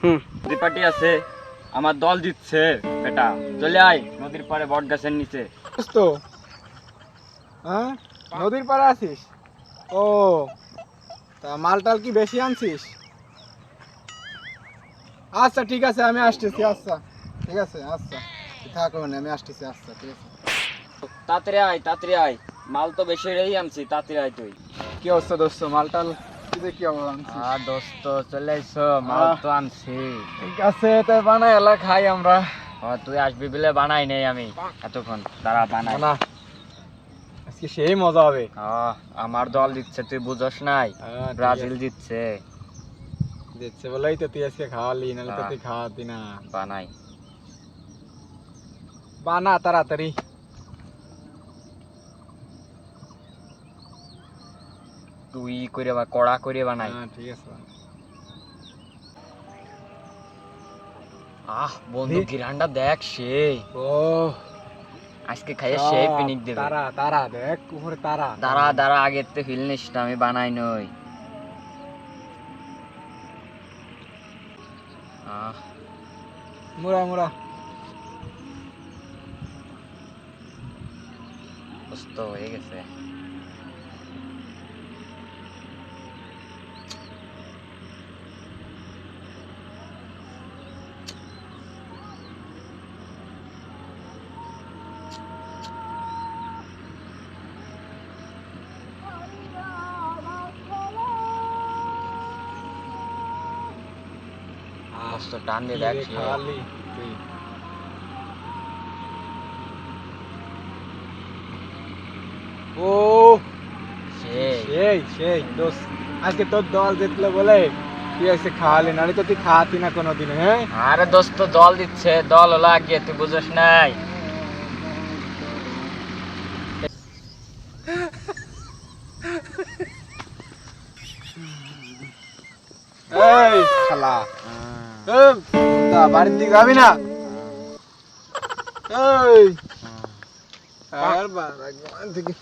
নদী পার্টি আছে, আমার দল জিতছে বেটা, চলে আয় নদীর পাড়ে বট গাছের নিচে। তো হ্যাঁ, নদীর পাড়ে আছিস? ও, তা মালটাল কি বেশি আনছিস? আচ্ছা ঠিক আছে, আমি আসতেছি। আচ্ছা ঠিক আছে, আচ্ছা থাকো, আমি আসতেছি। আচ্ছা ঠিক আছে। তাড়াতাড়ি আয়, তাড়াতাড়ি আয়, মাল তো বেশি রেই আনছি, তাড়াতাড়ি আয় তুই। কি অবস্থা দোস্ত, মালটাল কি অবস্থা আনছিস? দোস্ত চলে আইসো, মাল তো আনছি। ঠিক আছে, তাই বানাই এলা খাই আমরা। তুই আসবি বলে বানাই নেই আমি এতক্ষণ, দাঁড়া বানাই না, আজকে সেই মজা হবে। আমার দল জিতছে, তুই বুঝস নাই, হ্যাঁ, ঠিক ব্রাজিল আছে। জিতছে। দিচ্ছে বলেই তো তুই আজকে খাওয়ালি, নাহলে তো তুই খাওয়াতি না। বানাই, বানা তাড়াতাড়ি। তুই করে কড়া করে বানাই। হ্যাঁ ঠিক আছে। বন্ধু গিরান্ডা দেখ, সেই ও, আজকে খাইয়ে সেই পিনিক দেবে। তারা তারা দেখ উপরে তারা। দাঁড়া দাঁড়া, আগের তো ফিল নিস না, আমি বানাই নই। মুড়া মুড়া বুঝতো হয়ে গেছে। টান দিয়ে দেখ, খালি তুই। ও সেই সেই দোস্ত, আজকে তোর দল জিতলো বলে তুই এসে খাওয়ালি, নাহলে তো তুই খাওয়াতি না কোনোদিন। হ্যাঁ, আরে দোস্ত দল দিচ্ছে, দল হলো আগে, তুই বুঝস নাই। এই শালা, তা বাড়ির দিকে যাবি না? এই আর বাড়ি থেকে